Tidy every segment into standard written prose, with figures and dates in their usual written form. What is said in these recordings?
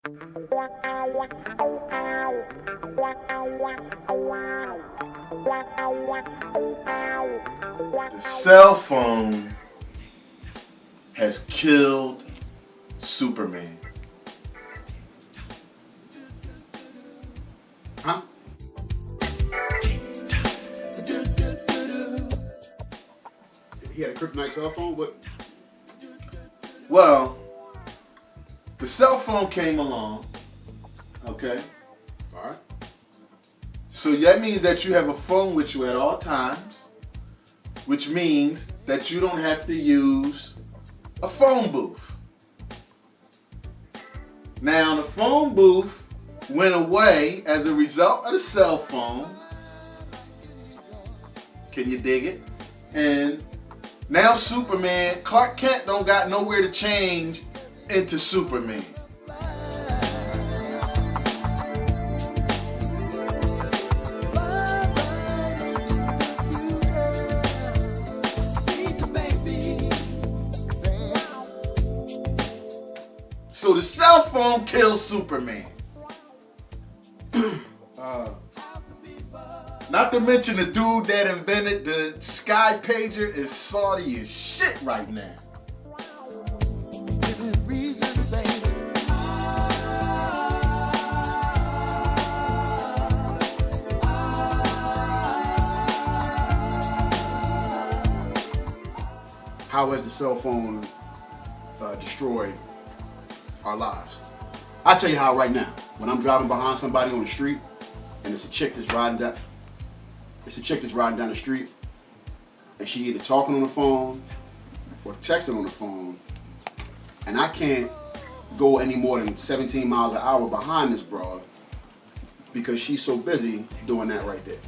The cell phone has killed Superman. Huh? He had a kryptonite cell phone? What? Well, the cell phone came along, okay? All right. So that means that you have a phone with you at all times, which means that you don't have to use a phone booth. Now, the phone booth went away as a result of the cell phone. Can you dig it? And now Superman, Clark Kent don't got nowhere to change into Superman. So the cell phone kills Superman. Not to mention the dude that invented the Sky Pager is salty as shit right now. How has the cell phone destroyed our lives? I'll tell you how right now. When I'm driving behind somebody on the street and it's a chick that's riding down the street and she either talking on the phone or texting on the phone, and I can't go any more than 17 miles an hour behind this broad because she's so busy doing that right there.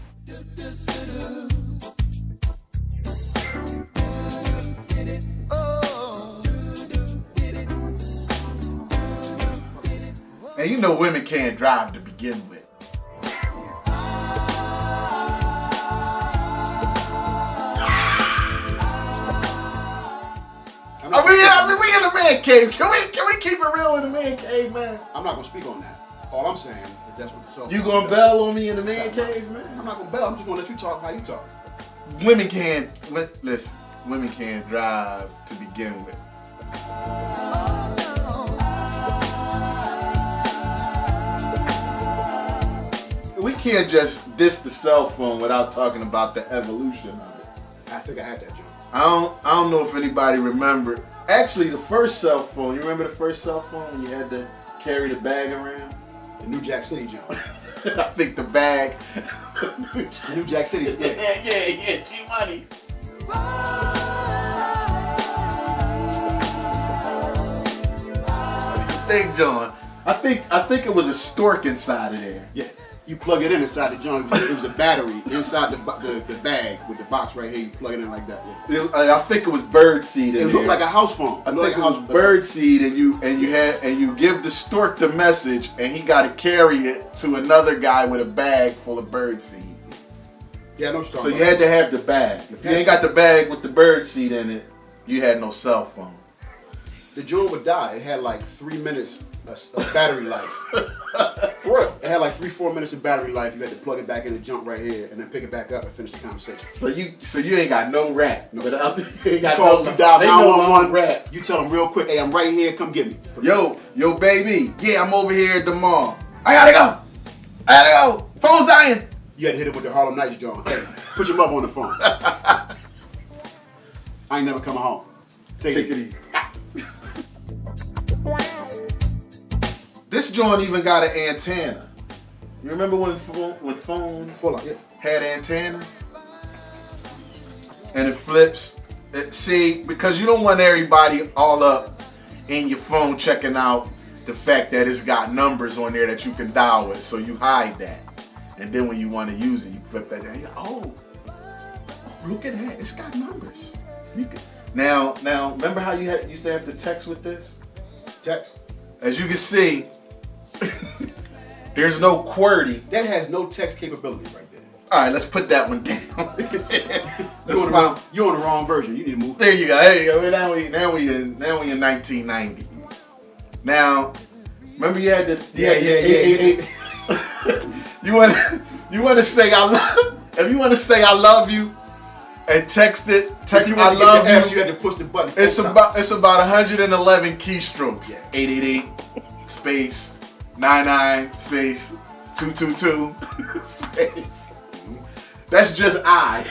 And you know women can't drive to begin with. I mean, we in the man cave. Can we keep it real in the man cave, man? I'm not gonna speak on that. All I'm saying is that's what the cell phone You gonna does. bell on me in the man cave, man? I'm not gonna bell. I'm just gonna let you talk how you talk. Women can't listen. Women can't drive to begin with. We can't just diss the cell phone without talking about the evolution of it. I think I had that, John. I don't know if anybody remember. Actually, the first cell phone. You remember the first cell phone when you had to carry the bag around? The New Jack City, John. I think the bag. The New Jack City, yeah. yeah. G-Money. Think, John. I think it was a stork inside of there. Yeah. You plug it in inside the joint. It was a battery inside the bag with the box right here. You plug it in like that. Yeah. I think it was bird seed in It there. looked like a house phone. I think it was bird seed, and you give the stork the message, and he got to carry it to another guy with a bag full of bird seed. Yeah, I know what you're talking So about. you had to have the bag. If you ain't got the bag with the bird seed in it, you had no cell phone. The joint would die. It had like 3 minutes of battery life. For real. It had like 3-4 minutes of battery life. You had to plug it back in the jump right here and then pick it back up and finish the conversation. So you ain't got no rat. No. But you ain't got Call, no, you dial they know 911 I'm rat. You tell them real quick, hey, I'm right here, come get me. Yo, baby. Yeah, I'm over here at the mall. I gotta go. Phone's dying. You had to hit it with the Harlem Nights, John. Hey, put your mother on the phone. I ain't never coming home. Take it easy. This joint even got an antenna. You remember when phones had antennas? And it flips. See, because you don't want everybody all up in your phone checking out the fact that it's got numbers on there that you can dial with, so you hide that. And then when you want to use it, you flip that down. You're like, oh, look at that. It's got numbers. Now, remember how you used to have to text with this? Text. As you can see, there's no QWERTY. That has no text capability right there. All right, let's put that one down. You're on the wrong version. You need to move. There you go. Now we in 1990. Now, Remember you had the Yeah. You want to say I love. If you want to say I love you, and text I love you. You had to push the button. It's about 111 keystrokes. Yeah. 888 space 99 space 222 space. That's just I.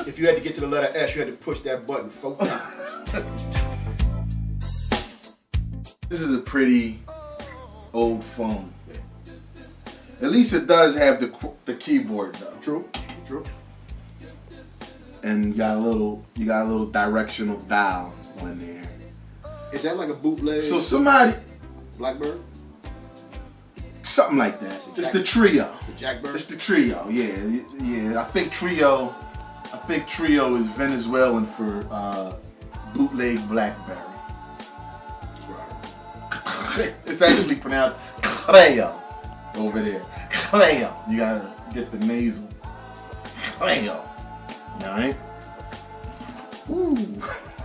If you had to get to the letter S, you had to push that button 4 times. This is a pretty old phone. At least it does have the keyboard though. True. And you got a little directional dial on there. Is that like a bootleg? So somebody, Blackbird? something like that. It's the Trio. It's a Jackbird? It's the Trio. Yeah. I think Trio is Venezuelan for bootleg BlackBerry. That's right. It's actually pronounced Creo over there. Creo. You gotta get the nasal. Creo. Alright? Ooh.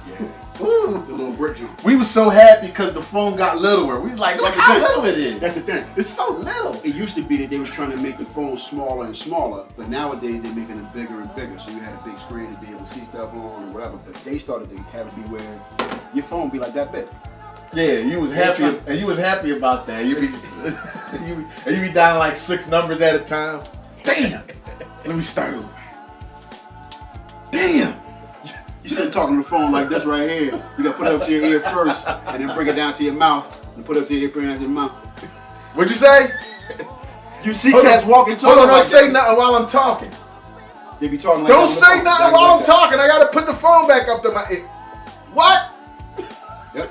Yeah. Ooh. The little brick jump. We was so happy because the phone got littler. We was like, look how little it is. That's the thing. It's so little. It used to be that they was trying to make the phone smaller and smaller, but nowadays they're making it bigger and bigger. So you had a big screen to be able to see stuff on or whatever. But they started to have it be where your phone be like that big. Yeah, you was happy, and you was happy about that. You be, you be dialing like 6 numbers at a time. Damn. Let me start over. Damn. You sit talking on the phone like this right here. You gotta put it up to your ear first, and then bring it down to your mouth, and put it up to your ear, bring it down to your mouth. What'd you say? You see cats walking, talking. Hold on, don't like say nothing while I'm talking. They be talking like Don't that on the say phone. nothing while I'm talking. I gotta put the phone back up to my ear. What? Yep.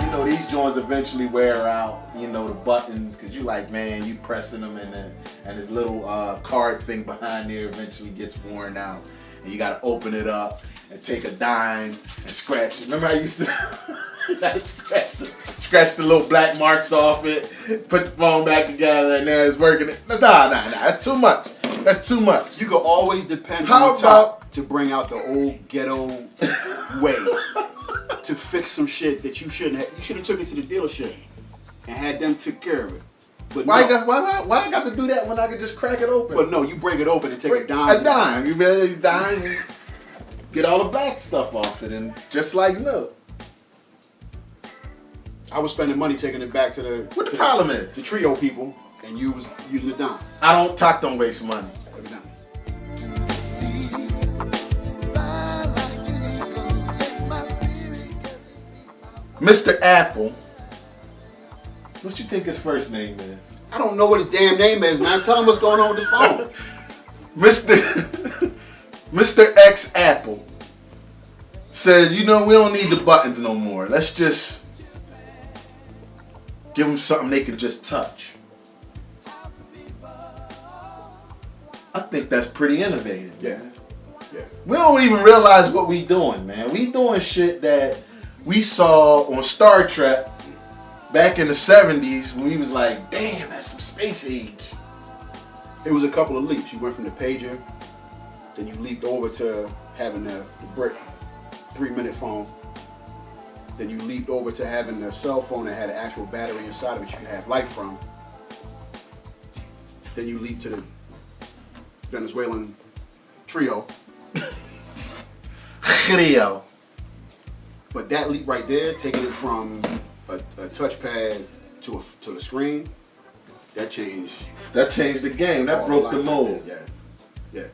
You know, these joints eventually wear out, you know, the buttons, because you like, man, you pressing them and this little card thing behind there eventually gets worn out. And you got to open it up and take a dime and scratch it. Remember I used to scratch the little black marks off it, put the phone back together, and now it's working. Nah, that's too much. That's too much. You could always depend How on top to bring out the old ghetto way to fix some shit that you shouldn't have. You should have took it to the dealership and had them take care of it. But Why no. I got to do that when I could just crack it open? But no, you break it open and take a dime. A dime. You really dime and get all the black stuff off it, and just like look. I was spending money taking it back to the. What the problem is? The Trio people, and you was using the dime. Toc don't waste money. Evidently. Mr. Apple. What you think his first name is? I don't know what his damn name is, man. Tell him what's going on with the phone. Mr. X Apple said, you know, we don't need the buttons no more. Let's just give them something they can just touch. I think that's pretty innovative. Yeah. Man. Yeah. We don't even realize what we doing, man. We doing shit that we saw on Star Trek back in the 70s when we was like, damn, that's some space age. It was a couple of leaps. You went from the pager, then you leaped over to having the brick 3-minute phone. Then you leaped over to having the cell phone that had an actual battery inside of it you could have light from. Then you leaped to the Venezuelan Trio. Trio. But that leap right there, taking it from a touchpad to the screen, that changed. That changed the game. That broke the mold. Yeah.